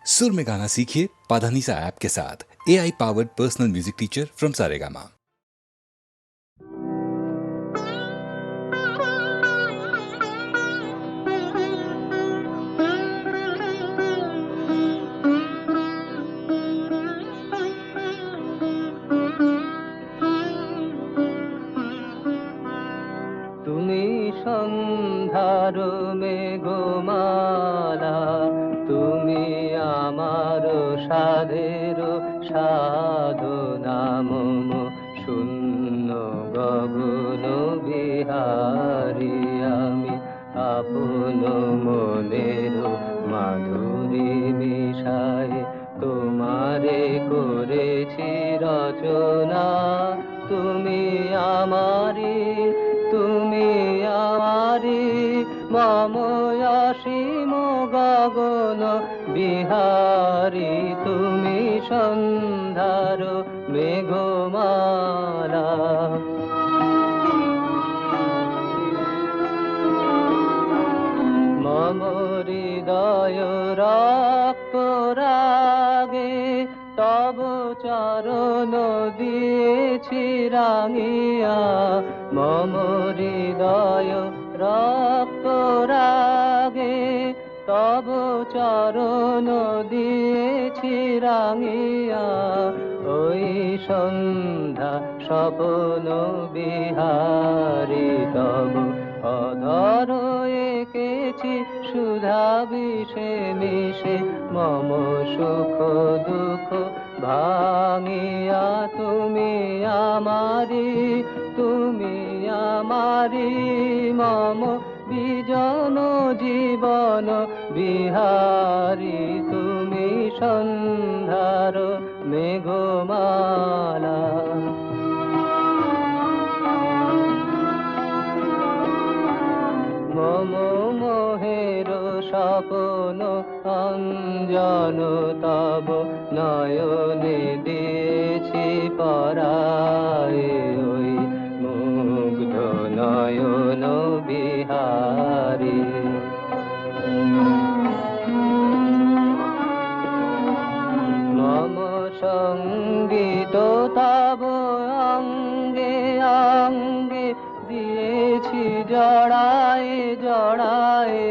सुर में गाना सीखिए पाधानीसा ऐप के साथ। AI powered personal music teacher from Saregama. তুমি সন্ধ্যার মেঘমালা, তুমি আমার সাধের সাধনা, মম শূন্য গগন বিহারী আমি আপন মনের মাধুরী মিশায় তোমারে করেছি রচনা। তুমি আমারি, তুমি আমারি মম অসীম গগন বিহারী, তুমি সন্ধ্যার মেঘমালা। মম হৃদয় রক্ত রাগে তব চরণ দিয়েছি রাঙিয়া, মম হৃদয় রক্ত রাগে তব চরণ দিয়েছি রাঙিয়া। ওই সন্ধ্যা স্বপ্ন বিহারী তব অধর এঁকেছি সুধা বিষে মিশে, মম সুখ দুঃখ ভাঙিয়া। তুমি আমারি, তুমি আমারি মম বিজন জীবন বিহারী, তুমি সন্ধ্যার মেঘমালা। মম মোহের স্বপ্ন অঞ্জন তব নয়নে দিয়েছি পরায়, ওই মুগ্ধ নয়ন বিহারী। মম সঙ্গীত তব অঙ্গে অঙ্গে দিয়েছি জড়ায়ে জড়ায়ে,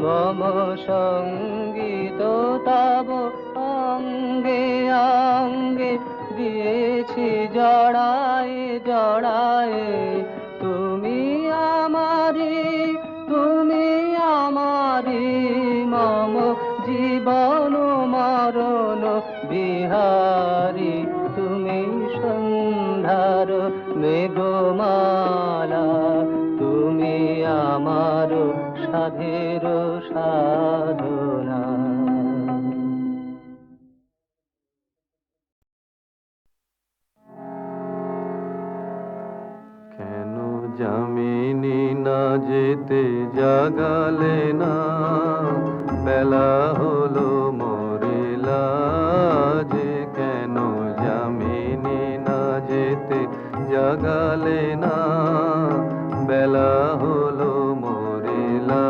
মম সঙ্গীত তব অঙ্গে অঙ্গে দিয়েছি জড়ায়ে জড়ায়ে। তুমি আমারি, তুমি আমারি মম জীবন মরণ বিহারী, তুমি সন্ধ্যার মেঘমালা, তুমি আমার সাধের সাধনা। কেন যামিনী না যেতে জাগালে না, বেলা হলো মরিলা যে। কেন যামিনী না যেতে জাগালে না, বেলা হলো মরিলা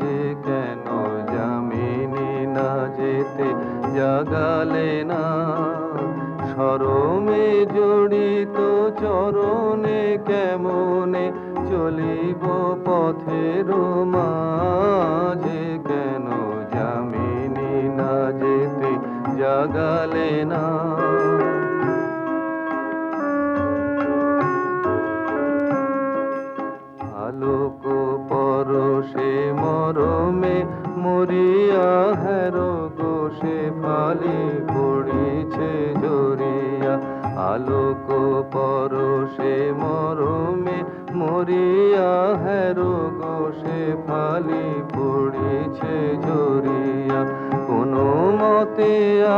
যে। কেন যামিনী না যেতে জাগালে না, শরমে জড়িত চরণে কেমনে চলিব পথের মাঝে। কেন যামিনী না যেতে জাগালে না। আলোক পরশে মরমে মরিয়া হের গোসে ফালি পড়িছে জরিয়া। আলোক পরশে মরমে মরিয়া হের গোসে ফালি পড়িছে জরিয়া। কোনো মতে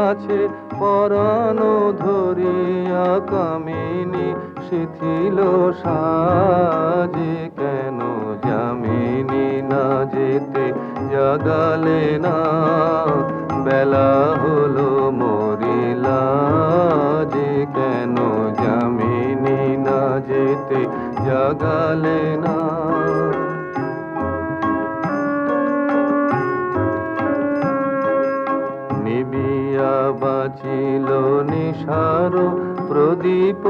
আছে পরাণ ধরিয়া কামিনী শিথিল সাজে। কেন যামিনী না যেতে জাগালে না, বেলা হলো মরিলা যে। কেন যামিনী না যেতে জাগালে না। বাঁচিল নিশার প্রদীপ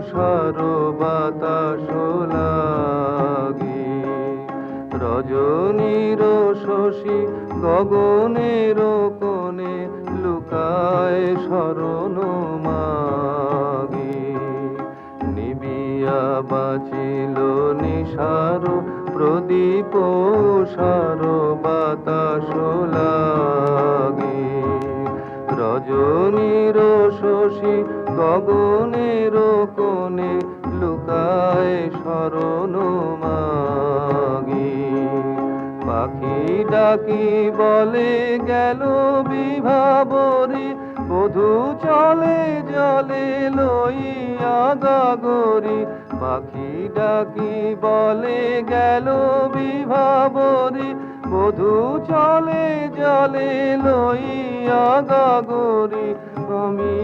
সার বাতাস লাগি রজনীর শশী গগনের কোণে লুকায় শরণ মাগি নিবিয়া বাঁচিল নিশার প্রদীপ সার বাতাস লাগি রজনীর শশী গগনের কোণে লুকায় শরণ মাগি পাখি ডাকি বলে গেল বিভাবরী বধূ চলে জলে লইয়া গাগরি পাখি ডাকি বলে গেল বিভাবরী বধূ চলে জলে লইয়া গাগরি আমি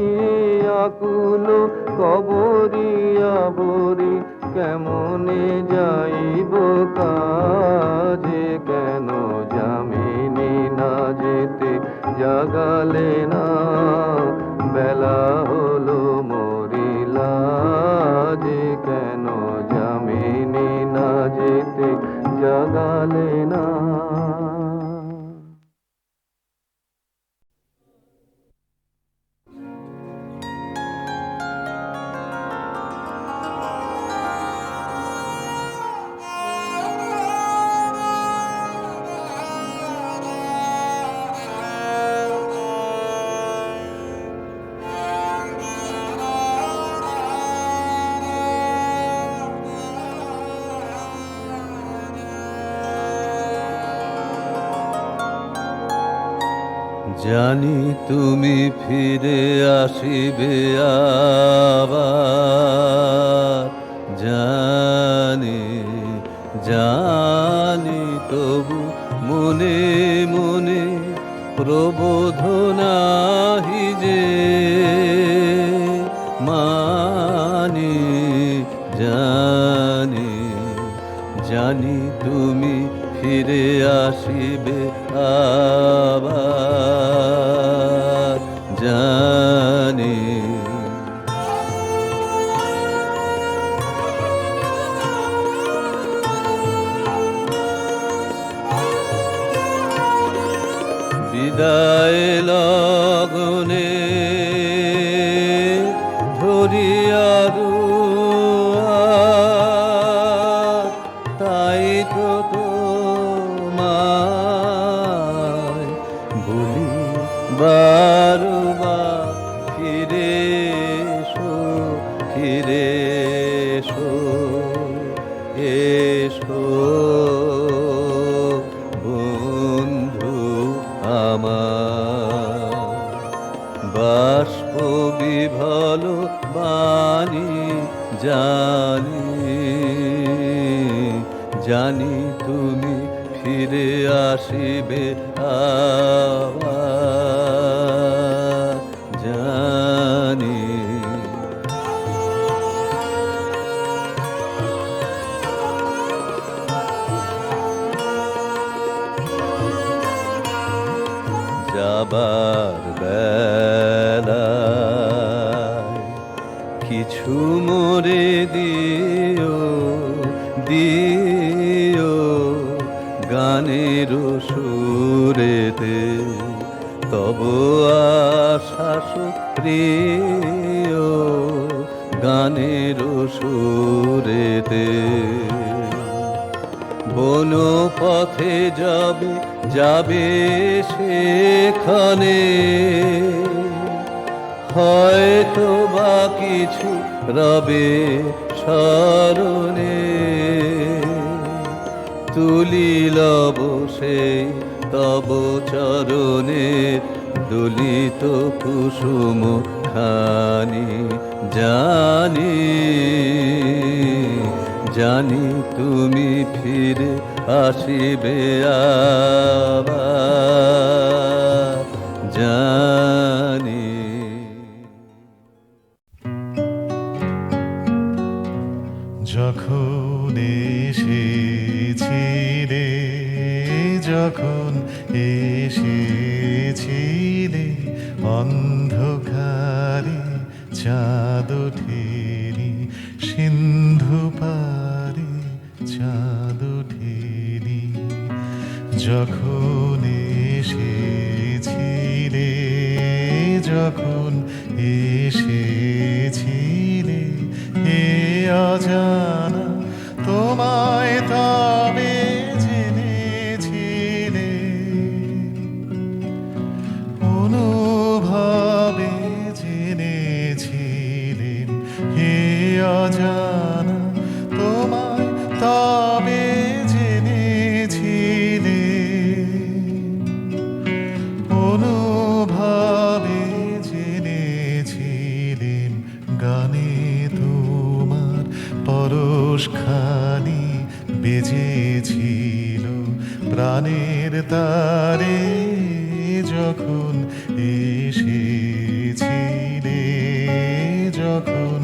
আকুল কবরিয়া বরি কেমনে যাইব কাজে কেন জামিনী না যেতে জাগালে না বেলা হলো মরিলা যে কেন জামিনী না যেতে জাগালে না জানি তুমি ফিরে আসিবে আবার জানি জানি তবু মনে মনে প্রবোধ নাহি যে মানি জানি জানি তুমি ফিরে আসিবে আবার জানি বিদায় লগনে ধরিয়া দুয়ার তাই তো তোমায় বলি বারবার ফিরে এসো ফিরে এসো এসো বন্ধু আমার বাষ্প বিভল বাণী জানি জানি তুমি ফিরে আসিবে আবার জানি যাবার বেলায় কিছু মোরে দিও দিও গানের সুরেতে তব আশ্বাস প্রিয় গানের সুরেতে বন পথে যাবে যাবে সেখানে হয়তো বা কিছু রবে স্মরণে তুলিলব সেই তব চরণে দলিত কুসুম খানি জানি জানি তুমি ফিরে আসিবে আবার জানি যখন এসেছিলে যখন এসেছিলে অন্ধ চাঁদ ওঠেনি সিন্ধু পারে চাঁদ ওঠেনি যখন এসেছিলে যখন এসেছিলে এ অজানা তোমায় তবে জেনেছিলে অনুভবে জেনেছিলেন হে অজানা তোমায় তবে জেনেছিলেন অনুভবে জেনেছিলেন গানে তোমার পরশখানি বেজেছিল প্রাণের তারে যখন এসেছিলে যখন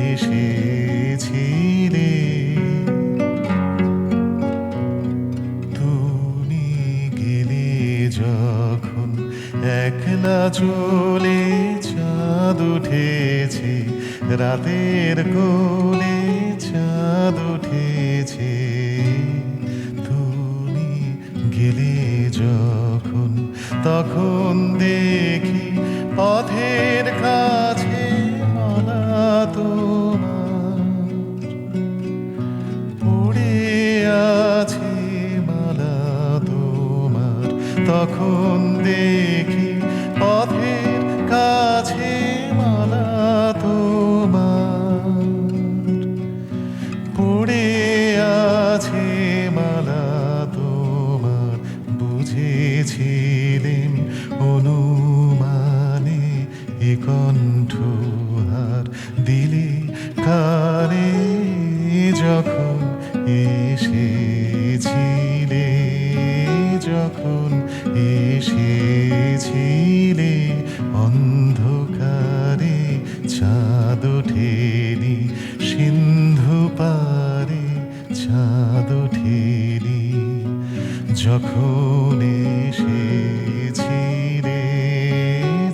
এসেছিলে তুমি গেলে যখন একলা চলে চাঁদ উঠেছে রাতের কোলে চাঁদ উঠেছে তুমি গেলে যখন তখন দেখি পথের কাছে মালা তোমার পড়ে আছে মালা তোমার তখন দেখি পথের কাছে মালা তোমার পড়ে আছে মালা তোমার বুঝেছিলেন অনুমানে এ কণ্ঠহার দিলে কানে যখন এসেছিলে যখন এসেছিলে অন্ধকারে চাঁদ ওঠেনি সিন্ধু পারে চাঁদ ওঠেনি যখন এসেছিলে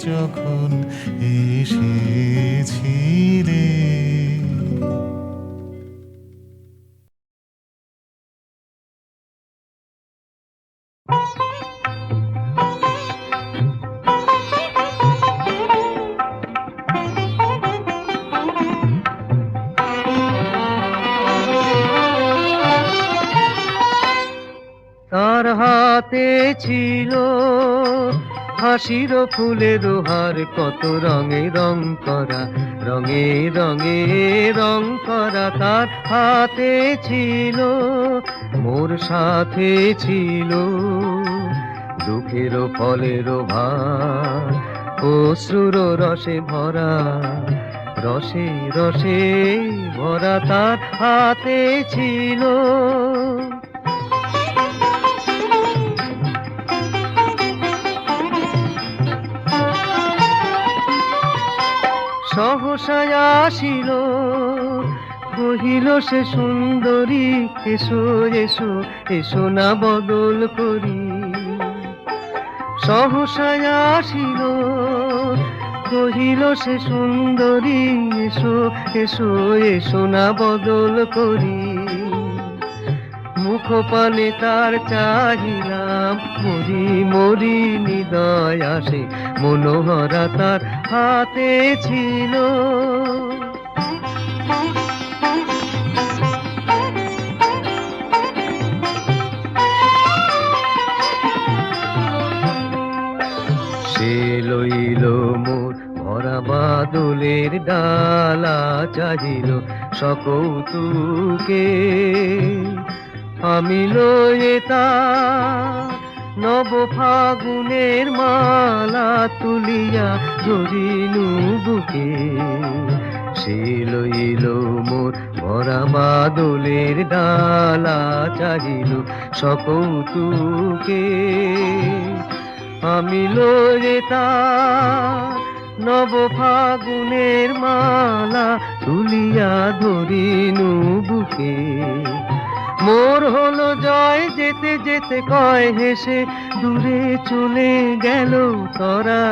যখন এসেছিলে তার হাতে ছিল হাসির ফুলের হার কত রঙে রং করা রঙে রঙে রং করা তার হাতে ছিল মোর সাথে ছিল দুঃখের ফলের ভার অশ্রুর রসে ভরা রসে রসে ভরা তার হাতে ছিল সহসায় আসিল কহিল সে সুন্দরী এসো এসো এসো না বদল করি সহসায় আসিল কহিল সে সুন্দরী এসো এসো এসো না বদল করি মুখ পানে তার চাহিলাম মরি মরি হৃদয় আসে মনোহরা তার হাতে ছিল সে লইল মোর ভরা বাদলের ডালা চাহিল সকৌতুকে আমি লয়ে তার নব ফাগুনের মালা তুলিয়া ধরিনু বুকে সে লইল মোর ভরা বাদলের ডালা চাহিল সকৌতুকে আমি লয়ে তার নব ফাগুনের মালা তুলিয়া ধরিনু বুকে মোর হলো জয় যেতে যেতে কয় হেসে দূরে চলে গেল তরা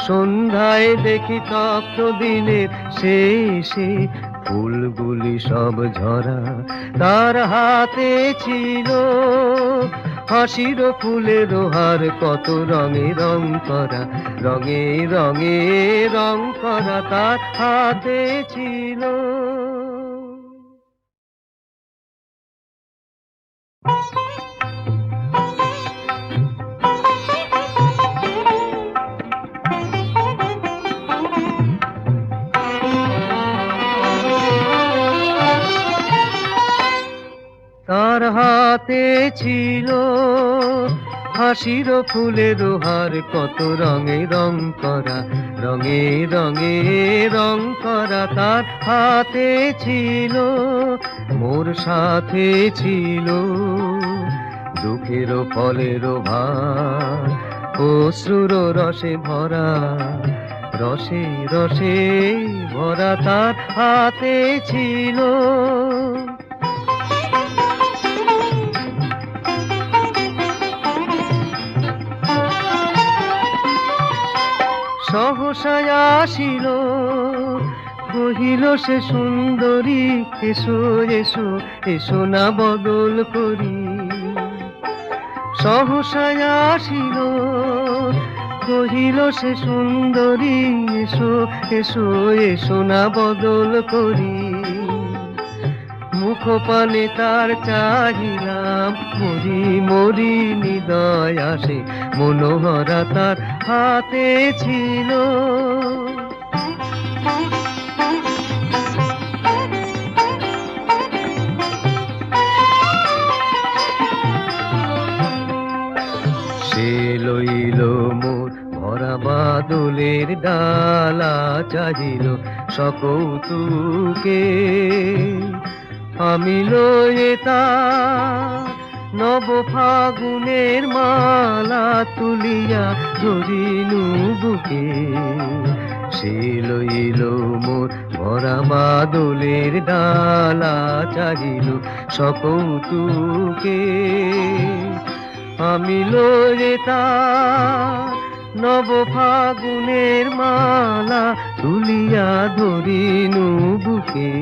সন্ধ্যায় দেখি তপ্ত দিনের শেষে ফুলগুলি সব ঝরা, তার হাতে ছিল হাসির ফুলের হার, কত রঙে রং করা, রঙে রঙে রং করা তার হাতে ছিল। তার হাতে ছিল হাসির ফুলের হার, কত রঙে রং করা, রঙে রঙে রং করা তার হাতে ছিল। মোর সাথে ছিল দুঃখের ফলের ভার, অশ্রুর রসে ভরা, রসে রসে ভরা তার হাতে ছিল। সহসায় আসিল, কহিল সে সুন্দরী, এসো এসো এসো না বদল করি। সহসায় আসিল, কহিল সে সুন্দরী, এসো এসো এসো না বদল করি। মুখ পানে তার চাহিলাম, মরি মরি হৃদয় আসে, মনোহরা তার হাতে ছিল। সে লইল মোর ভরা বাদলের ডালা, চাহিল সকৌতুকে, আমি লয়ে তার নব ফাগুনের মালা, তুলিয়া ধরিনু বুকে। সে লইল মোর ভরা বাদলের ডালা, চাহিল সকৌতুকে, আমি লয়ে তার নব ফাগুনের মালা, তুলিয়া ধরিনু বুকে।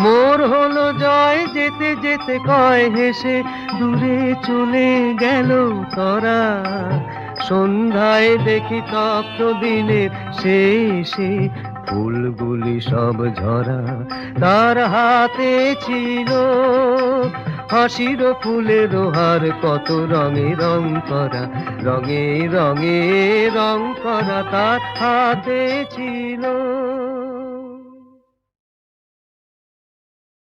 মোর হলো জয়, যেতে যেতে কয় হেসে, দূরে চলে গেল তরা। সন্ধ্যায় দেখি তপ্ত দিনের শেষে ফুলগুলি সব ঝরা, তার হাতে ছিল হাসির ফুলের হার, কত রঙে রং করা, রঙে রঙে রং করা তার হাতে ছিল।